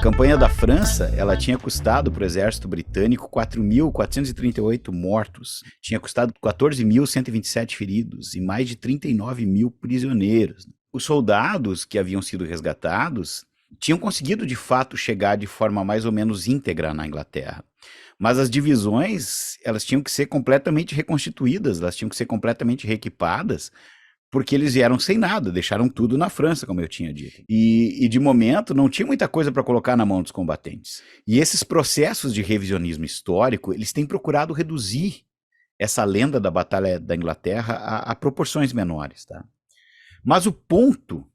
campanha da França, ela tinha custado para o exército britânico 4.438 mortos, tinha custado 14.127 feridos e mais de 39 mil prisioneiros. Os soldados que haviam sido resgatados tinham conseguido, de fato, chegar de forma mais ou menos íntegra na Inglaterra. Mas as divisões, elas tinham que ser completamente reconstituídas, elas tinham que ser completamente reequipadas, porque eles vieram sem nada, deixaram tudo na França, como eu tinha dito. E de momento, não tinha muita coisa para colocar na mão dos combatentes. E esses processos de revisionismo histórico, eles têm procurado reduzir essa lenda da Batalha da Inglaterra a proporções menores, tá? Mas o ponto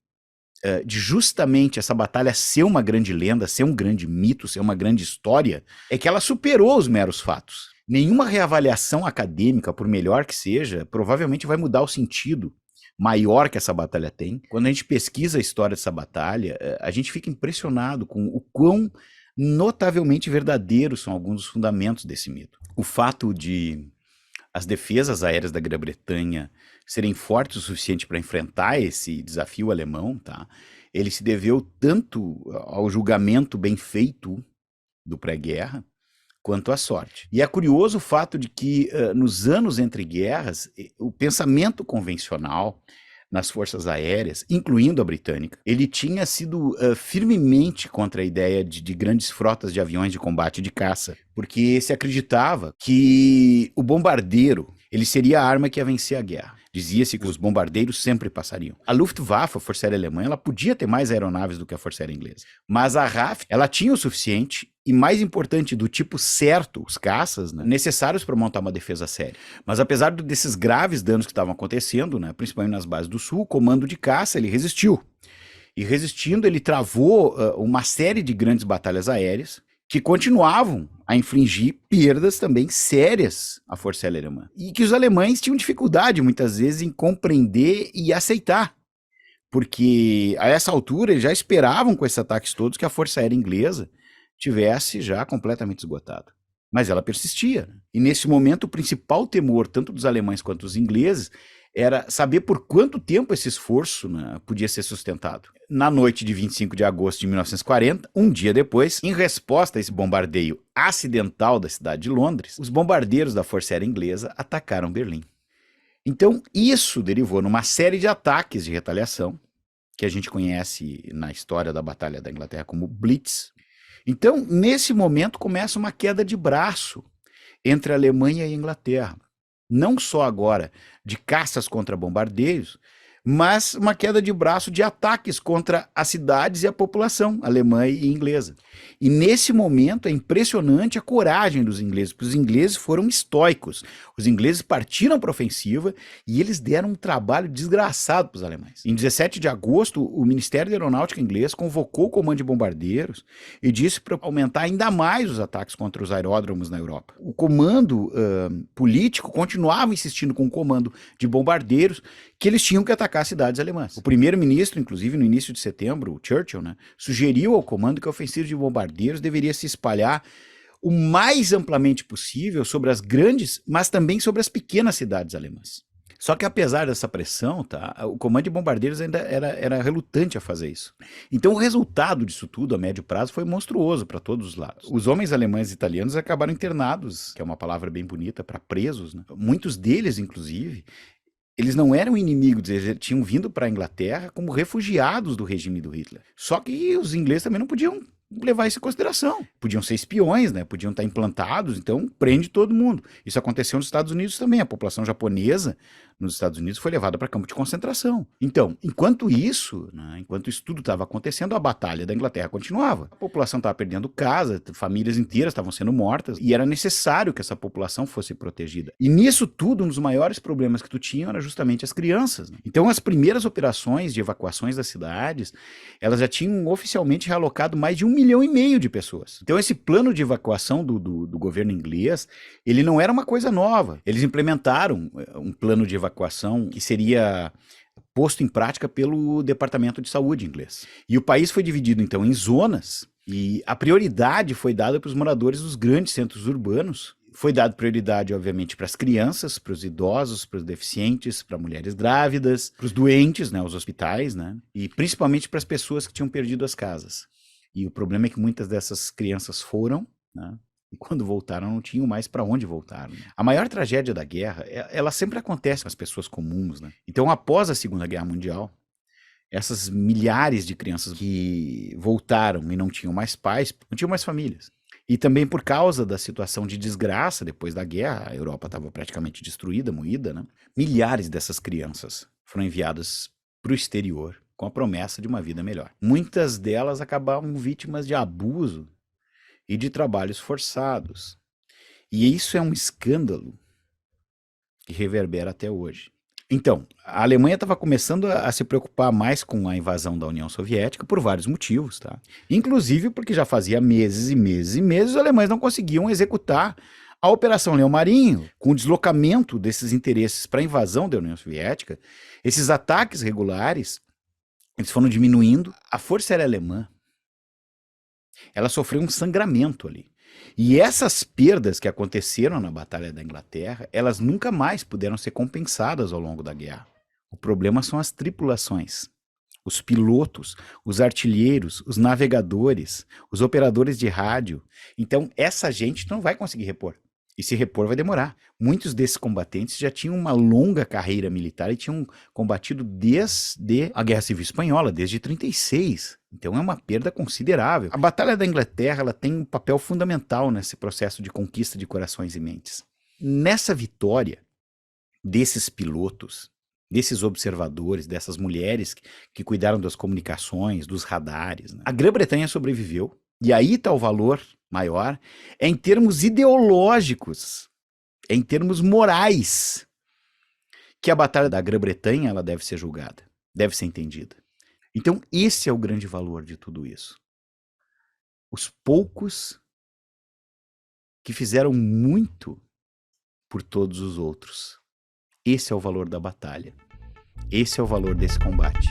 de justamente essa batalha ser uma grande lenda, ser um grande mito, ser uma grande história, é que ela superou os meros fatos. Nenhuma reavaliação acadêmica, por melhor que seja, provavelmente vai mudar o sentido maior que essa batalha tem. Quando a gente pesquisa a história dessa batalha, a gente fica impressionado com o quão notavelmente verdadeiros são alguns dos fundamentos desse mito. O fato de as defesas aéreas da Grã-Bretanha serem fortes o suficiente para enfrentar esse desafio alemão, tá? Ele se deveu tanto ao julgamento bem feito do pré-guerra, quanto à sorte. E é curioso o fato de que, nos anos entre guerras, o pensamento convencional nas forças aéreas, incluindo a britânica, ele tinha sido firmemente contra a ideia de grandes frotas de aviões de combate de caça, porque se acreditava que o bombardeiro ele seria a arma que ia vencer a guerra. Dizia-se que os bombardeiros sempre passariam. A Luftwaffe, a Força Aérea Alemã, ela podia ter mais aeronaves do que a Força Aérea Inglesa. Mas a RAF, ela tinha o suficiente e, mais importante, do tipo certo, os caças, né, necessários para montar uma defesa séria. Mas apesar desses graves danos que estavam acontecendo, né, principalmente nas bases do Sul, o comando de caça, ele resistiu. E resistindo, ele travou uma série de grandes batalhas aéreas que continuavam a infligir perdas também sérias à Força Aérea Alemã. E que os alemães tinham dificuldade, muitas vezes, em compreender e aceitar. Porque, a essa altura, eles já esperavam com esses ataques todos que a Força Aérea Inglesa tivesse já completamente esgotada. Mas ela persistia. E, nesse momento, o principal temor, tanto dos alemães quanto dos ingleses, era saber por quanto tempo esse esforço, né, podia ser sustentado. Na noite de 25 de agosto de 1940, um dia depois, em resposta a esse bombardeio acidental da cidade de Londres, os bombardeiros da Força Aérea Inglesa atacaram Berlim. Então, isso derivou numa série de ataques de retaliação, que a gente conhece na história da Batalha da Inglaterra como Blitz. Então, nesse momento, começa uma queda de braço entre a Alemanha e a Inglaterra. Não só agora de caças contra bombardeiros, mas uma queda de braço de ataques contra as cidades e a população alemã e inglesa. E nesse momento é impressionante a coragem dos ingleses, porque os ingleses foram estoicos. Os ingleses partiram para a ofensiva e eles deram um trabalho desgraçado para os alemães. Em 17 de agosto, o Ministério da Aeronáutica inglês convocou o comando de bombardeiros e disse para aumentar ainda mais os ataques contra os aeródromos na Europa. O comando político continuava insistindo com o comando de bombardeiros que eles tinham que atacar as cidades alemãs. O primeiro-ministro, inclusive no início de setembro, o Churchill, né, sugeriu ao comando que a ofensiva de bombardeiros deveria se espalhar o mais amplamente possível sobre as grandes, mas também sobre as pequenas cidades alemãs. Só que apesar dessa pressão, tá, o comando de bombardeiros ainda era relutante a fazer isso. Então o resultado disso tudo, a médio prazo, foi monstruoso para todos os lados. Os homens alemães e italianos acabaram internados, que é uma palavra bem bonita, para presos, né? Muitos deles, inclusive, eles não eram inimigos, eles tinham vindo para a Inglaterra como refugiados do regime do Hitler. Só que os ingleses também não podiam levar isso em consideração. Podiam ser espiões, né? Podiam estar implantados, então prende todo mundo. Isso aconteceu nos Estados Unidos também. A população japonesa nos Estados Unidos foi levada para campo de concentração. Então, enquanto isso, né, enquanto isso tudo estava acontecendo, a batalha da Inglaterra continuava. A população estava perdendo casa, famílias inteiras estavam sendo mortas, e era necessário que essa população fosse protegida. E nisso tudo, um dos maiores problemas que tu tinha era justamente as crianças, né? Então, as primeiras operações de evacuações das cidades, elas já tinham oficialmente realocado mais de 1,5 milhão de pessoas. Então, esse plano de evacuação do governo inglês, ele não era uma coisa nova. Eles implementaram um plano de evacuação que seria posto em prática pelo Departamento de Saúde inglês. E o país foi dividido, então, em zonas, e a prioridade foi dada para os moradores dos grandes centros urbanos. Foi dada prioridade, obviamente, para as crianças, para os idosos, para os deficientes, para mulheres grávidas, para os doentes, né, os hospitais, né, e principalmente para as pessoas que tinham perdido as casas. E o problema é que muitas dessas crianças foram, né? E quando voltaram, não tinham mais para onde voltar. Né? A maior tragédia da guerra, ela sempre acontece com as pessoas comuns. Né? Então, após a Segunda Guerra Mundial, essas milhares de crianças que voltaram e não tinham mais pais, não tinham mais famílias. E também por causa da situação de desgraça depois da guerra, a Europa estava praticamente destruída, moída, né? Milhares dessas crianças foram enviadas para o exterior com a promessa de uma vida melhor. Muitas delas acabavam vítimas de abuso e de trabalhos forçados. E isso é um escândalo que reverbera até hoje. Então, a Alemanha estava começando a se preocupar mais com a invasão da União Soviética por vários motivos, tá? Inclusive porque já fazia meses e meses e meses os alemães não conseguiam executar a Operação Leão Marinho, com o deslocamento desses interesses para a invasão da União Soviética. Esses ataques regulares, eles foram diminuindo. A Força Aérea Alemã, ela sofreu um sangramento ali. E essas perdas que aconteceram na Batalha da Inglaterra, elas nunca mais puderam ser compensadas ao longo da guerra. O problema são as tripulações, os pilotos, os artilheiros, os navegadores, os operadores de rádio. Então, essa gente não vai conseguir repor. E se repor vai demorar. Muitos desses combatentes já tinham uma longa carreira militar e tinham combatido desde a Guerra Civil Espanhola, desde 36. Então é uma perda considerável. A Batalha da Inglaterra ela tem um papel fundamental nesse processo de conquista de corações e mentes. Nessa vitória desses pilotos, desses observadores, dessas mulheres que cuidaram das comunicações, dos radares, né? A Grã-Bretanha sobreviveu. E aí está o valor maior, é em termos ideológicos, é em termos morais, que a Batalha da Grã-Bretanha ela deve ser julgada, deve ser entendida. Então esse é o grande valor de tudo isso. Os poucos que fizeram muito por todos os outros. Esse é o valor da batalha. Esse é o valor desse combate.